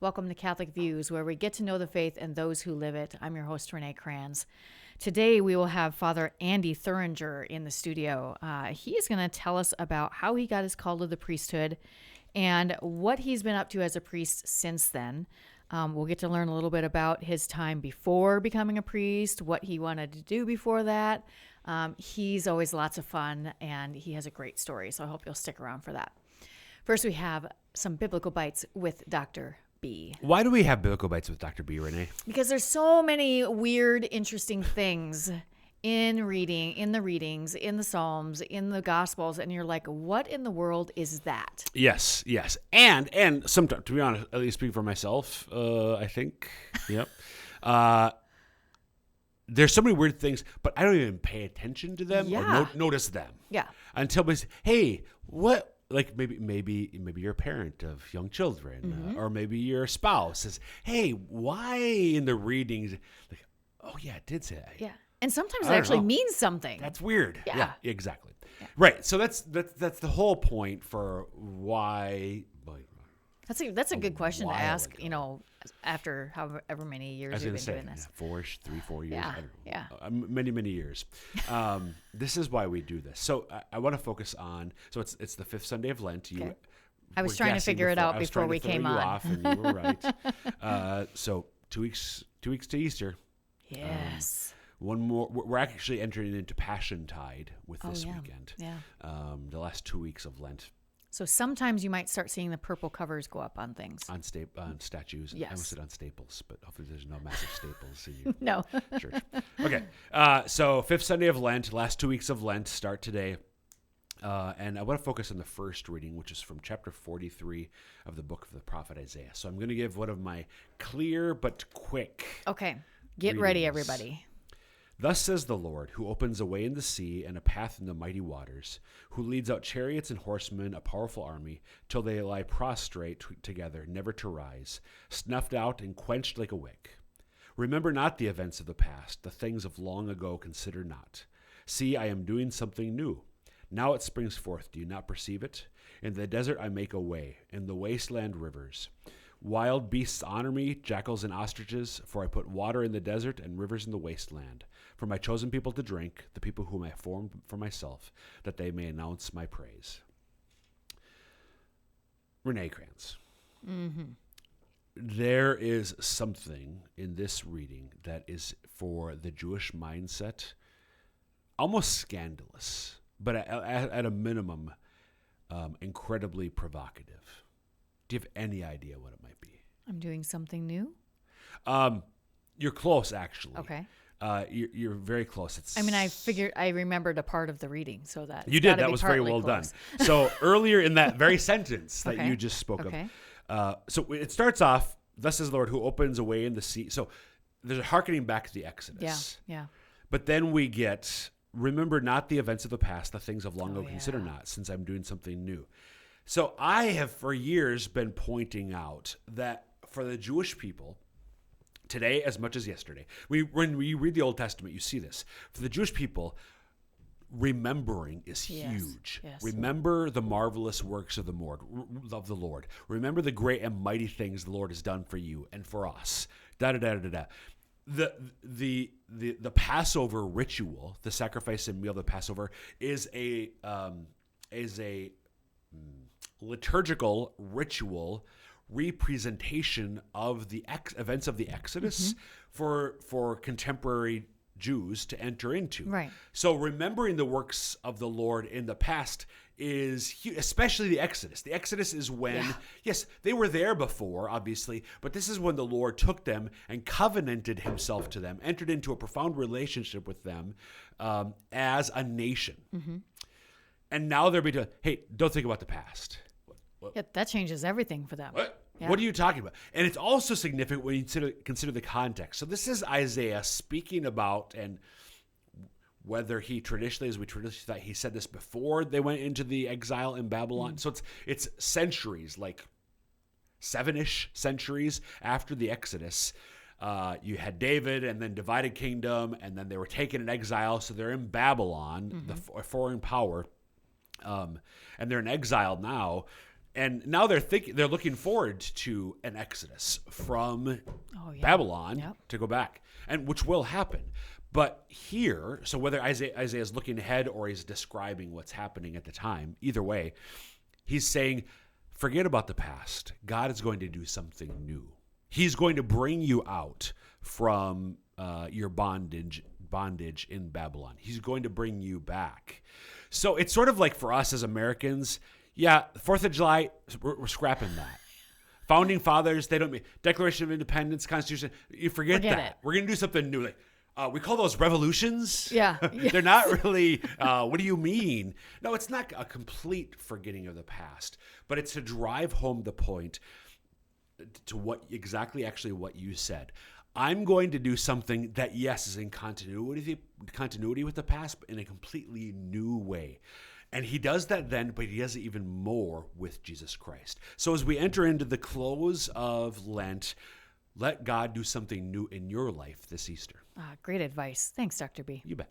Welcome to Catholic Views, where we get to know the faith and those who live it. I'm your host, Renee Kranz. Today, we will have Father Andy Thuringer in the studio. He is going to tell us about how he got his call to the priesthood and what he's been up to as a priest since then. We'll get to learn a little bit about his time before becoming a priest, what he wanted to do before that. He's always lots of fun, and he has a great story, so I hope you'll stick around for that. First, we have some Biblical Bites with Dr. B. Why do we have Biblical Bites with Dr. B, Renee? Because there's so many weird, interesting things in the readings, in the Psalms, in the Gospels, and you're like, what in the world is that? Yes. And sometimes, to be honest, at least speaking for myself, I think, yep. There's so many weird things, but I don't even pay attention to them or notice them. Yeah. Until we say, hey, what? Like maybe you're a parent of young children, or maybe your spouse says, "Hey, why in the readings?" Like, oh yeah, it did say that. Yeah, and sometimes it actually means something. That's weird. Yeah, exactly. Yeah. Right. So that's the whole point for why. That's a good question to ask. Ago. You know, after however many years you've been doing this. 4 years. Yeah. I don't know. Many years. This is why we do this. So I want to focus on. So it's the fifth Sunday of Lent. Okay. I was trying to figure it out before we came on. Off and you were right. So 2 weeks to Easter. Yes. One more. We're actually entering into Passion Tide with this weekend. Yeah. The last 2 weeks of Lent. So sometimes you might start seeing the purple covers go up on things. On statues. Yes. I almost said on staples, but hopefully there's no massive staples in your no. church. Okay. So fifth Sunday of Lent, last 2 weeks of Lent start today. And I want to focus on the first reading, which is from chapter 43 of the book of the prophet Isaiah. So I'm going to give one of my clear but quick. Okay. Get ready, everybody. Thus says the Lord, who opens a way in the sea and a path in the mighty waters, who leads out chariots and horsemen, a powerful army, till they lie prostrate together, never to rise, snuffed out and quenched like a wick. Remember not the events of the past, the things of long ago consider not. See, I am doing something new. Now it springs forth, do you not perceive it? In the desert I make a way, in the wasteland rivers. Wild beasts honor me, jackals and ostriches, for I put water in the desert and rivers in the wasteland, for my chosen people to drink, the people whom I formed for myself, that they may announce my praise. Renee Kranz. Mm-hmm. There is something in this reading that is, for the Jewish mindset, almost scandalous, but at a minimum, incredibly provocative. Do you have any idea what it might be? I'm doing something new? You're close, actually. Okay. You're very close. I remembered a part of the reading, so that you did. That was very well close. done. So earlier in that very sentence that you just spoke of, so it starts off, thus says the Lord, who opens a way in the sea. So there's a hearkening back to the Exodus. Yeah. But then we get, remember not the events of the past, the things of long ago consider not, since I'm doing something new. So I have for years been pointing out that for the Jewish people, today as much as yesterday, when we read the Old Testament, you see this. For the Jewish people, remembering is huge. Yes. Remember the marvelous works of the Lord. Remember the great and mighty things the Lord has done for you and for us. The Passover ritual, the sacrifice and meal of the Passover, is a liturgical ritual representation of the events of the Exodus for contemporary Jews to enter into. Right. So remembering the works of the Lord in the past is huge, especially the Exodus. The Exodus is when, yes, they were there before, obviously, but this is when the Lord took them and covenanted himself to them, entered into a profound relationship with them as a nation. Mm-hmm. And now they're being told, hey, don't think about the past. Yeah, that changes everything for them. What? Yeah. What are you talking about? And it's also significant when you consider the context. So this is Isaiah speaking about, and whether he traditionally, as we traditionally thought, he said this before they went into the exile in Babylon. Mm. So it's centuries, like 7-ish centuries after the Exodus. You had David and then divided kingdom, and then they were taken in exile. So they're in Babylon, the foreign power, and they're in exile now. And now they're looking forward to an exodus from Babylon to go back, and which will happen. But here, so whether Isaiah is looking ahead or he's describing what's happening at the time, either way, he's saying, forget about the past. God is going to do something new. He's going to bring you out from your bondage in Babylon. He's going to bring you back. So it's sort of like for us as Americans, 4th of July, we're scrapping that. Founding fathers, they don't mean Declaration of Independence, Constitution. You forget that. We're going to do something new. Like we call those revolutions. Yeah. They're not really, what do you mean? No, it's not a complete forgetting of the past, but it's to drive home the point to what you said. I'm going to do something that, yes, is in continuity with the past, but in a completely new way. And he does that then, but he does it even more with Jesus Christ. So as we enter into the close of Lent, let God do something new in your life this Easter. Great advice. Thanks, Dr. B. You bet.